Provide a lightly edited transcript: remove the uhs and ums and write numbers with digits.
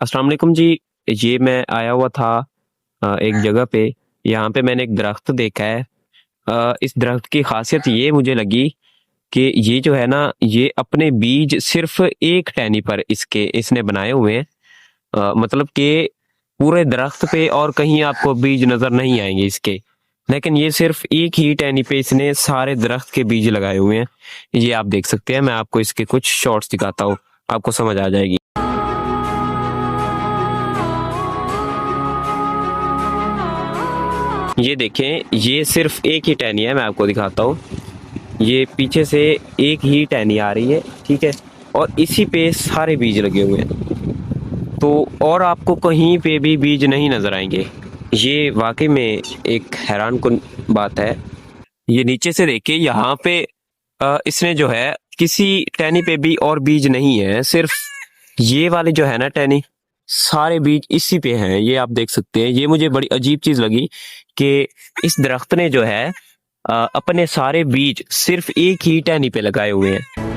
अस्सलाम वालेकुम जी। ये मैं आया हुआ था एक जगह पे। यहाँ पे मैंने एक दरख्त देखा है। इस दरख्त की खासियत ये मुझे लगी कि ये जो है ना, ये अपने बीज सिर्फ एक टहनी पर इसके इसने बनाए हुए हैं। मतलब कि पूरे दरख्त पे और कहीं आपको बीज नजर नहीं आएंगे इसके, लेकिन ये सिर्फ एक ही टहनी पे इसने सारे दरख्त के बीज लगाए हुए हैं। ये आप देख सकते हैं, मैं आपको इसके कुछ शॉर्ट्स दिखाता हूँ, आपको समझ आ जाएगी। ये देखें, ये सिर्फ एक ही टहनी है, मैं आपको दिखाता हूँ। ये पीछे से एक ही टहनी आ रही है, ठीक है, और इसी पे सारे बीज लगे हुए हैं। तो और आपको कहीं पे भी बीज नहीं नजर आएंगे। ये वाकई में एक हैरान कुन बात है। ये नीचे से देखिए, यहाँ पे इसने जो है किसी टहनी पे भी और बीज नहीं है, सिर्फ ये वाले जो है ना टहनी, सारे बीज इसी पे हैं। ये आप देख सकते हैं। ये मुझे बड़ी अजीब चीज लगी कि इस दरख्त ने जो है अपने सारे बीज सिर्फ एक ही टहनी पे लगाए हुए हैं।